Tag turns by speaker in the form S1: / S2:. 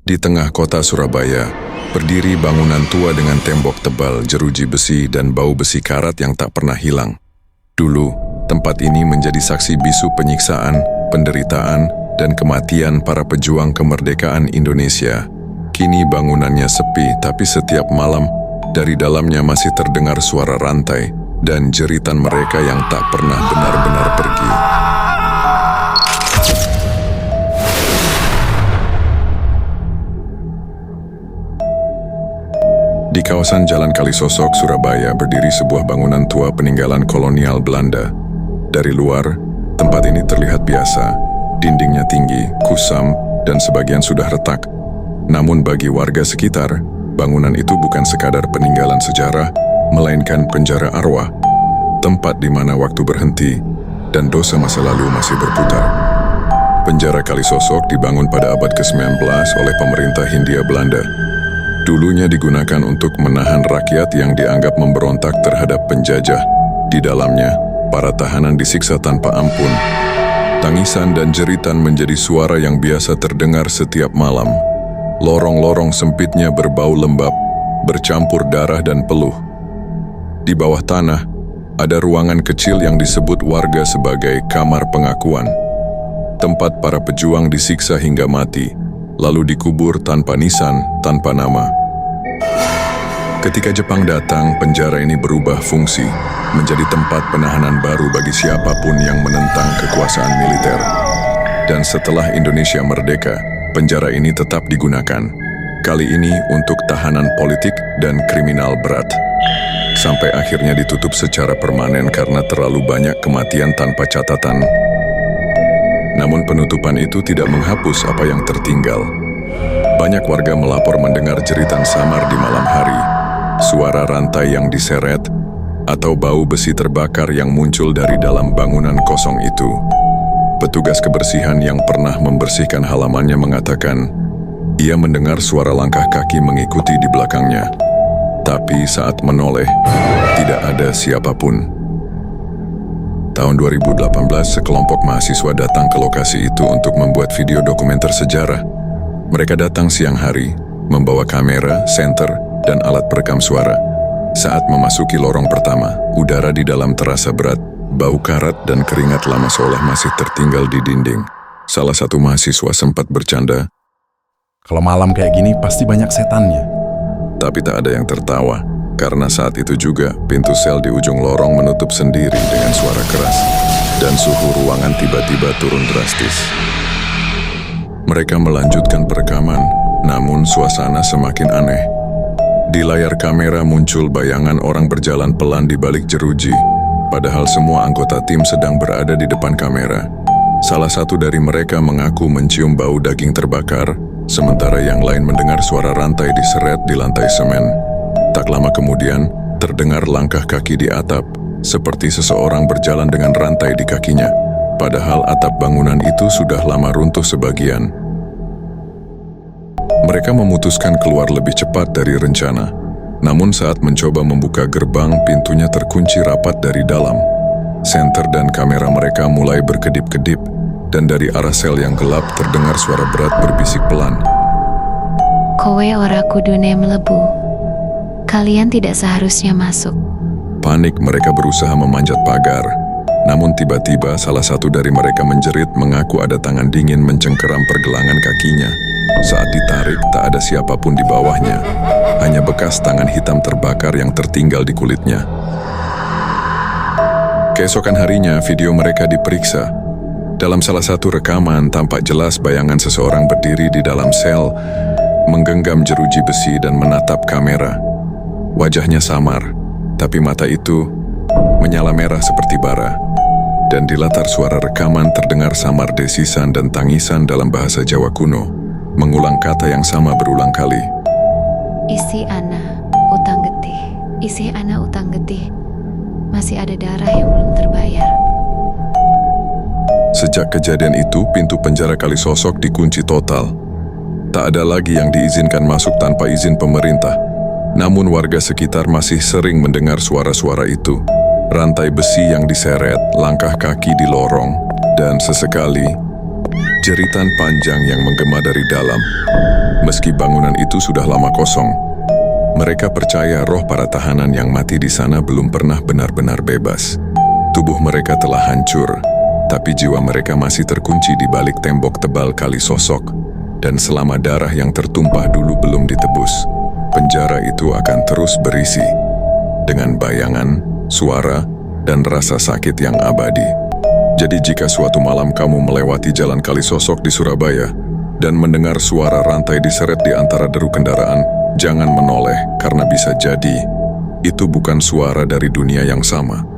S1: Di tengah kota Surabaya, berdiri bangunan tua dengan tembok tebal, jeruji besi, dan bau besi karat yang tak pernah hilang. Dulu, tempat ini menjadi saksi bisu penyiksaan, penderitaan, dan kematian para pejuang kemerdekaan Indonesia. Kini bangunannya sepi, tapi setiap malam, dari dalamnya masih terdengar suara rantai dan jeritan mereka yang tak pernah benar-benar pergi. Di kawasan Jalan Kalisosok, Surabaya, berdiri sebuah bangunan tua peninggalan kolonial Belanda. Dari luar, tempat ini terlihat biasa. Dindingnya tinggi, kusam, dan sebagian sudah retak. Namun bagi warga sekitar, bangunan itu bukan sekadar peninggalan sejarah, melainkan penjara arwah. Tempat di mana waktu berhenti, dan dosa masa lalu masih berputar. Penjara Kalisosok dibangun pada abad ke-19 oleh pemerintah Hindia Belanda. Dulunya digunakan untuk menahan rakyat yang dianggap memberontak terhadap penjajah. Di dalamnya, para tahanan disiksa tanpa ampun. Tangisan dan jeritan menjadi suara yang biasa terdengar setiap malam. Lorong-lorong sempitnya berbau lembab, bercampur darah dan peluh. Di bawah tanah, ada ruangan kecil yang disebut warga sebagai kamar pengakuan. Tempat para pejuang disiksa hingga mati, lalu dikubur tanpa nisan, tanpa nama. Ketika Jepang datang, penjara ini berubah fungsi, menjadi tempat penahanan baru bagi siapapun yang menentang kekuasaan militer. Dan setelah Indonesia merdeka, penjara ini tetap digunakan. Kali ini untuk tahanan politik dan kriminal berat. Sampai akhirnya ditutup secara permanen karena terlalu banyak kematian tanpa catatan. Namun penutupan itu tidak menghapus apa yang tertinggal. Banyak warga melapor mendengar jeritan samar di malam hari, suara rantai yang diseret, atau bau besi terbakar yang muncul dari dalam bangunan kosong itu. Petugas kebersihan yang pernah membersihkan halamannya mengatakan, ia mendengar suara langkah kaki mengikuti di belakangnya. Tapi saat menoleh, tidak ada siapapun. Tahun 2018, sekelompok mahasiswa datang ke lokasi itu untuk membuat video dokumenter sejarah. Mereka datang siang hari, membawa kamera, senter, dan alat perekam suara. Saat memasuki lorong pertama, udara di dalam terasa berat, bau karat dan keringat lama seolah masih tertinggal di dinding. Salah satu mahasiswa sempat bercanda,
S2: "Kalau malam kayak gini pasti banyak setannya."
S1: tapi tak ada yang tertawa. Karena saat itu juga, pintu sel di ujung lorong menutup sendiri dengan suara keras, dan suhu ruangan tiba-tiba turun drastis. Mereka melanjutkan perekaman, namun suasana semakin aneh. Di layar kamera muncul bayangan orang berjalan pelan di balik jeruji, padahal semua anggota tim sedang berada di depan kamera. Salah satu dari mereka mengaku mencium bau daging terbakar, sementara yang lain mendengar suara rantai diseret di lantai semen. Tak lama kemudian, terdengar langkah kaki di atap, seperti seseorang berjalan dengan rantai di kakinya. Padahal atap bangunan itu sudah lama runtuh sebagian. Mereka memutuskan keluar lebih cepat dari rencana. Namun saat mencoba membuka gerbang, pintunya terkunci rapat dari dalam. Senter dan kamera mereka mulai berkedip-kedip, dan dari arah sel yang gelap terdengar suara berat berbisik pelan.
S3: "Kowe ora kudune mlebu. Kalian tidak seharusnya masuk."
S1: Panik, mereka berusaha memanjat pagar. Namun tiba-tiba salah satu dari mereka menjerit, mengaku ada tangan dingin mencengkeram pergelangan kakinya. Saat ditarik, tak ada siapapun di bawahnya. Hanya bekas tangan hitam terbakar yang tertinggal di kulitnya. Keesokan harinya, video mereka diperiksa. Dalam salah satu rekaman, tampak jelas bayangan seseorang berdiri di dalam sel, menggenggam jeruji besi dan menatap kamera. Wajahnya samar, tapi mata itu menyala merah seperti bara. Dan di latar suara rekaman terdengar samar desisan dan tangisan dalam bahasa Jawa kuno, mengulang kata yang sama berulang kali.
S3: "Isi ana utang getih, isi ana utang getih. Masih ada darah yang belum terbayar."
S1: Sejak kejadian itu, pintu penjara Kalisosok dikunci total. Tak ada lagi yang diizinkan masuk tanpa izin pemerintah. Namun warga sekitar masih sering mendengar suara-suara itu. Rantai besi yang diseret, langkah kaki di lorong, dan sesekali jeritan panjang yang menggema dari dalam. Meski bangunan itu sudah lama kosong, mereka percaya roh para tahanan yang mati di sana belum pernah benar-benar bebas. Tubuh mereka telah hancur, tapi jiwa mereka masih terkunci di balik tembok tebal Kali Sosok. Dan selama darah yang tertumpah dulu belum ditebus, penjara itu akan terus berisi dengan bayangan, suara, dan rasa sakit yang abadi. Jadi jika suatu malam kamu melewati jalan Kali Sosok di Surabaya dan mendengar suara rantai diseret di antara deru kendaraan, jangan menoleh karena bisa jadi itu bukan suara dari dunia yang sama.